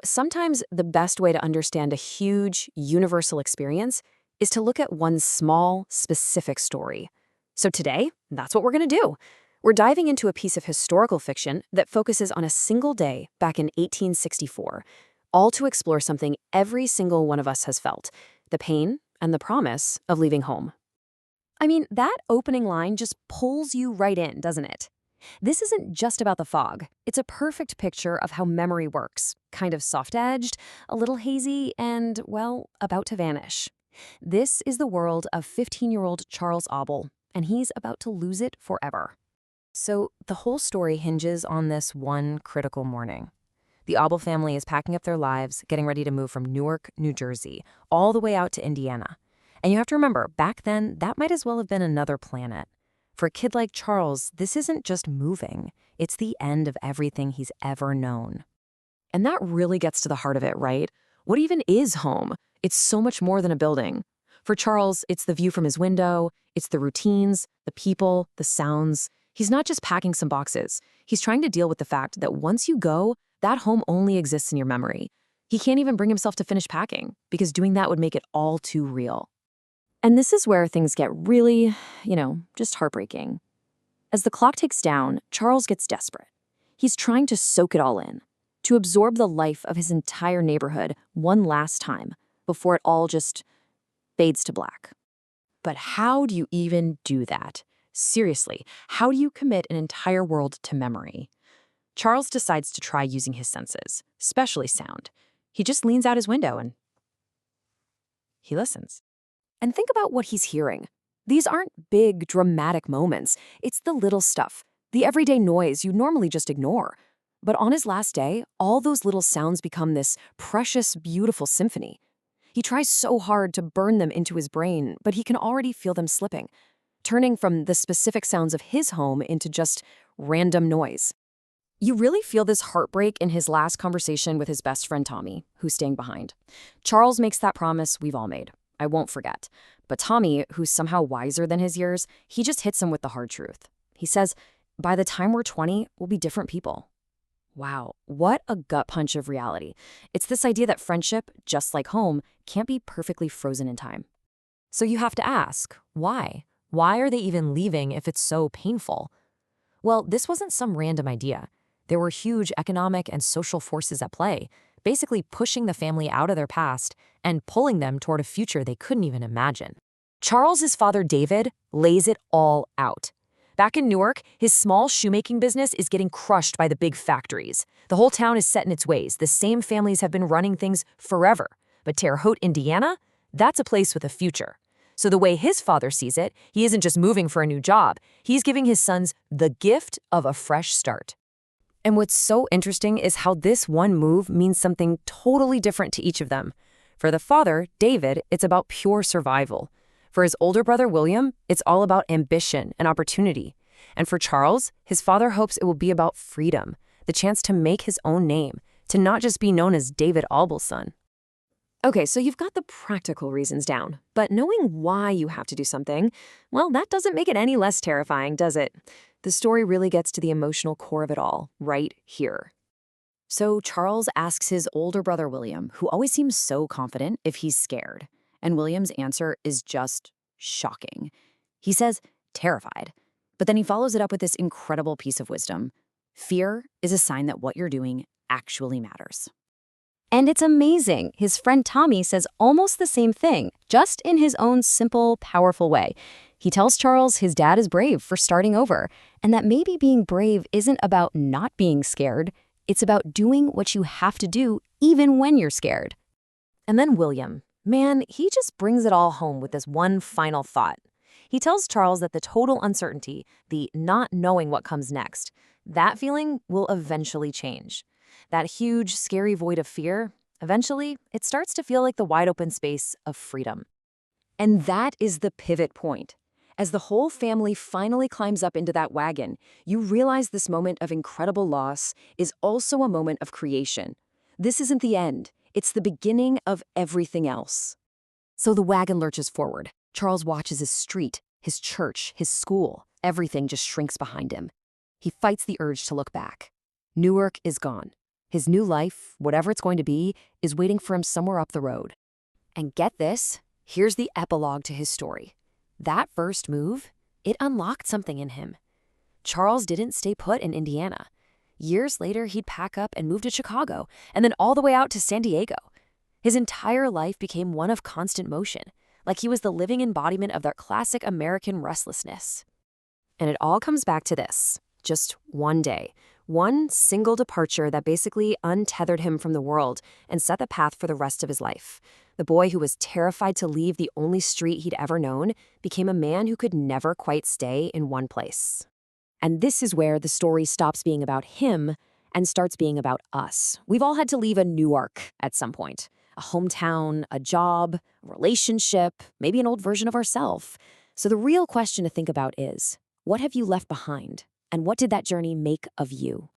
Sometimes the best way to understand a huge, universal experience is to look at one small, specific story. So today, that's what we're going to do. We're diving into a piece of historical fiction that focuses on a single day back in 1864, all to explore something every single one of us has felt: the pain and the promise of leaving home. I mean, that opening line just pulls you right in, doesn't it? This isn't just about the fog. It's a perfect picture of how memory works, kind of soft-edged, a little hazy, and, well, about to vanish. This is the world of 15-year-old Charles Auble, and he's about to lose it forever. So the whole story hinges on this one critical morning. The Auble family is packing up their lives, getting ready to move from Newark, New Jersey, all the way out to Indiana. And you have to remember, back then, that might as well have been another planet. For a kid like Charles, this isn't just moving. It's the end of everything he's ever known. And that really gets to the heart of it, right? What even is home? It's so much more than a building. For Charles, it's the view from his window, it's the routines, the people, the sounds. He's not just packing some boxes. He's trying to deal with the fact that once you go, that home only exists in your memory. He can't even bring himself to finish packing, because doing that would make it all too real. And this is where things get really, just heartbreaking. As the clock ticks down, Charles gets desperate. He's trying to soak it all in, to absorb the life of his entire neighborhood one last time, before it all just fades to black. But how do you even do that? Seriously, how do you commit an entire world to memory? Charles decides to try using his senses, especially sound. He just leans out his window and he listens. And think about what he's hearing. These aren't big, dramatic moments. It's the little stuff, the everyday noise you normally just ignore. But on his last day, all those little sounds become this precious, beautiful symphony. He tries so hard to burn them into his brain, but he can already feel them slipping, turning from the specific sounds of his home into just random noise. You really feel this heartbreak in his last conversation with his best friend Tommy, who's staying behind. Charles makes that promise we've all made. I won't forget. But Tommy, who's somehow wiser than his years, he just hits him with the hard truth. He says, by the time we're 20, we'll be different people. Wow, what a gut punch of reality. It's this idea that friendship, just like home, can't be perfectly frozen in time. So you have to ask, why? Why are they even leaving if it's so painful? Well, this wasn't some random idea. There were huge economic and social forces at play, basically pushing the family out of their past and pulling them toward a future they couldn't even imagine. Charles's father, David, lays it all out. Back in Newark, his small shoemaking business is getting crushed by the big factories. The whole town is set in its ways. The same families have been running things forever. But Terre Haute, Indiana, that's a place with a future. So the way his father sees it, he isn't just moving for a new job. He's giving his sons the gift of a fresh start. And what's so interesting is how this one move means something totally different to each of them. For the father, David, it's about pure survival. For his older brother, William, it's all about ambition and opportunity. And for Charles, his father hopes it will be about freedom, the chance to make his own name, to not just be known as David Auble's son. Okay, so you've got the practical reasons down, but knowing why you have to do something, well, that doesn't make it any less terrifying, does it? The story really gets to the emotional core of it all, right here. So Charles asks his older brother William, who always seems so confident, if he's scared. And William's answer is just shocking. He says, terrified. But then he follows it up with this incredible piece of wisdom. Fear is a sign that what you're doing actually matters. And it's amazing. His friend Tommy says almost the same thing, just in his own simple, powerful way. He tells Charles his dad is brave for starting over, and that maybe being brave isn't about not being scared. It's about doing what you have to do even when you're scared. And then William, man, he just brings it all home with this one final thought. He tells Charles that the total uncertainty, the not knowing what comes next, that feeling will eventually change. That huge, scary void of fear, eventually, it starts to feel like the wide open space of freedom. And that is the pivot point. As the whole family finally climbs up into that wagon, you realize this moment of incredible loss is also a moment of creation. This isn't the end. It's the beginning of everything else. So the wagon lurches forward. Charles watches his street, his church, his school. Everything just shrinks behind him. He fights the urge to look back. Newark is gone. His new life, whatever it's going to be, is waiting for him somewhere up the road. And get this, here's the epilogue to his story. That first move, it unlocked something in him. Charles didn't stay put in Indiana. Years later, he'd pack up and move to Chicago, and then all the way out to San Diego. His entire life became one of constant motion, like he was the living embodiment of that classic American restlessness. And it all comes back to this. Just one day, one single departure that basically untethered him from the world and set the path for the rest of his life. The boy who was terrified to leave the only street he'd ever known became a man who could never quite stay in one place. And this is where the story stops being about him and starts being about us. We've all had to leave a Newark at some point. A hometown, a job, a relationship, maybe an old version of ourselves. So the real question to think about is, what have you left behind? And what did that journey make of you?